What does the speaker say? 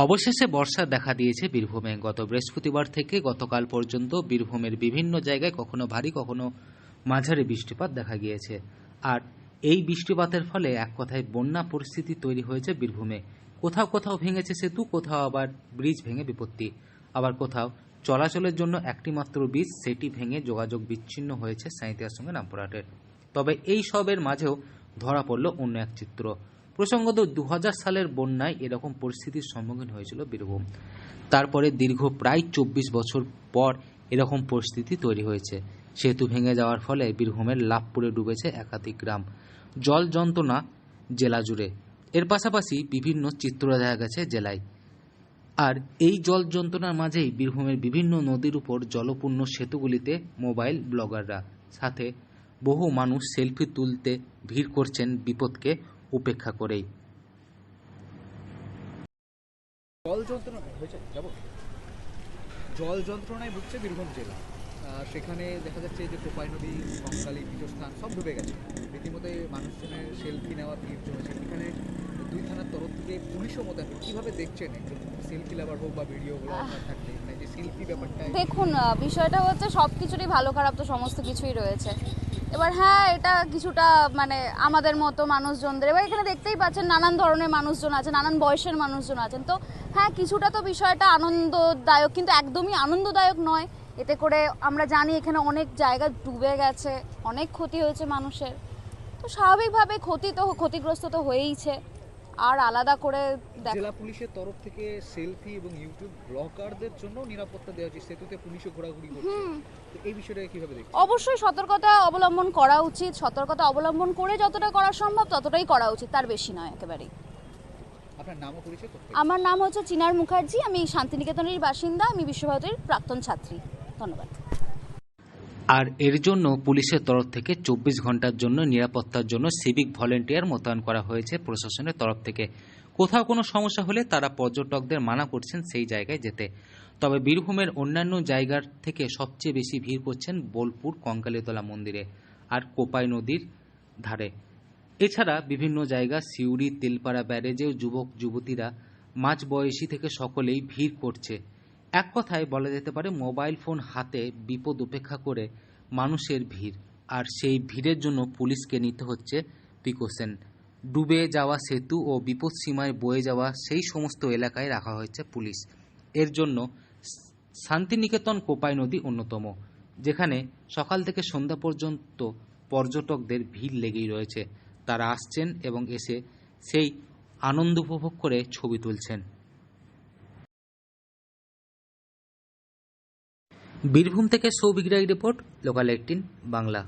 অবশেষে বর্ষা দেখা দিয়েছে বীরভূমে। গত বৃহস্পতিবার থেকে গতকাল পর্যন্ত বীরভূমের বিভিন্ন জায়গায় কখনো ভারী কখনো মাঝারি বৃষ্টিপাত দেখা গিয়েছে। আর এই বৃষ্টিপাতের ফলে এক কথায় বন্যা পরিস্থিতি তৈরি হয়েছে বীরভূমে। কোথাও কোথাও ভেঙেছে সেতু, কোথাও আবার ব্রিজ ভেঙে বিপত্তি, আবার কোথাও চলাচলের জন্য একটি মাত্র ব্রিজ, সেটি ভেঙে যোগাযোগ বিচ্ছিন্ন হয়েছে সাঁইথিয়ার সঙ্গে রামপুরহাটের। তবে এই সবের মাঝেও ধরা পড়ল অন্য এক চিত্র। প্রসঙ্গত 2000 সালের বন্যায় এরকম পরিস্থিতির সম্মুখীন হয়েছিল বীরভূম। তারপরে দীর্ঘ প্রায় 24 বছর পর এরকম পরিস্থিতি তৈরি হয়েছে। সেতু ভেঙে যাওয়ার ফলে বীরভূমের লাভপুরে ডুবেছে একাধিক গ্রাম, জল যন্ত্রণা জেলা জুড়ে। এর পাশাপাশি বিভিন্ন চিত্র দেখা গেছে জেলায়। আর এই জল যন্ত্রণার মাঝেই বীরভূমের বিভিন্ন নদীর উপর জলপূর্ণ সেতুগুলিতে মোবাইল ব্লগাররা, সাথে বহু মানুষ সেলফি তুলতে ভিড় করছেন বিপদকে উপেক্ষা করেই। জল যন্ত্রণায় ভুগছে বীরভূম জেলা। সেখানে দেখা যাচ্ছে যে কোপাই নদী, কঙ্কালী, পীঠস্থান সব ডুবে গেছে। রীতিমতো মানুষজনের সেলফি নেওয়ার ভিড় জমেছে। এখানে দুই থানার তরফ থেকে পুলিশও মোতায়েন। কীভাবে দেখছেন একজন সেলফি লাভার হোক বা ভিডিওগুলো থাকলে, মানে যে সেলফি ব্যাপারটা? দেখুন, বিষয়টা হচ্ছে সব কিছুরই ভালো খারাপ তো সমস্ত কিছুই রয়েছে। এবার হ্যাঁ, এটা কিছুটা মানে আমাদের মতো মানুষজনদের, এবার এখানে দেখতেই পাচ্ছেন নানান ধরনের মানুষজন আছে, নানান বয়সের মানুষজন আছেন। তো হ্যাঁ, কিছুটা তো বিষয়টা আনন্দদায়ক, কিন্তু একদমই আনন্দদায়ক নয়। এতে করে আমরা জানি এখানে অনেক জায়গা ডুবে গেছে, অনেক ক্ষতি হয়েছে মানুষের। তো স্বাভাবিকভাবে ক্ষতিগ্রস্ত তো হয়েইছে। আর আলাদা করে জেলা পুলিশের তরফ থেকে সেলফি এবং ইউটিউব ব্লগারদের জন্য নিরাপত্তা দেওয়া হচ্ছে, সেতুতে পুলিশও ঘোরাঘুরি করছে। তো এই বিষয়টাকে কিভাবে দেখছেন? অবশ্যই সতর্কতা অবলম্বন করা উচিত। সতর্কতা অবলম্বন করে যতটা করা সম্ভব ততটাই করা উচিত, তার বেশি নয় একেবারেই। আপনার নামও পরিচয়? আমার নাম হচ্ছে চিনার মুখার্জি, আমি শান্তিনিকেতনের বাসিন্দা, আমি বিশ্বভারতীর প্রাক্তন ছাত্রী। ধন্যবাদ। আর এর জন্য পুলিশের তরফ থেকে 24 ঘন্টার জন্য নিরাপত্তার জন্য সিভিক ভলেন্টিয়ার মোতায়েন করা হয়েছে প্রশাসনের তরফ থেকে। কোথাও কোনো সমস্যা হলে তারা পর্যটকদের মানা করছেন সেই জায়গায় যেতে। তবে বীরভূমের অন্যান্য জায়গার থেকে সবচেয়ে বেশি ভিড় করছেন বোলপুর কঙ্কালীতলা মন্দিরে আর কোপাই নদীর ধারে। এছাড়া বিভিন্ন জায়গা সিউড়ি, তেলপাড়া ব্যারেজেও যুবক যুবতীরা মাঝবয়সী থেকে সকলেই ভিড় করছে। এক কথায় বলা যেতে পারে মোবাইল ফোন হাতে বিপদ উপেক্ষা করে মানুষের ভিড়। আর সেই ভিড়ের জন্য পুলিশকে নিতে হচ্ছে প্রিকশন। ডুবে যাওয়া সেতু ও বিপদ সীমায় বয়ে যাওয়া সেই সমস্ত এলাকায় রাখা হয়েছে পুলিশ। এর জন্য শান্তিনিকেতন কোপাই নদী অন্যতম, যেখানে সকাল থেকে সন্ধ্যা পর্যন্ত পর্যটকদের ভিড় লেগেই রয়েছে। তারা আসছেন এবং এসে সেই আনন্দ উপভোগ করে ছবি তুলছেন। বীরভূম থেকে সৌভিক রায় রিপোর্ট, লোকাল 18 বাংলা।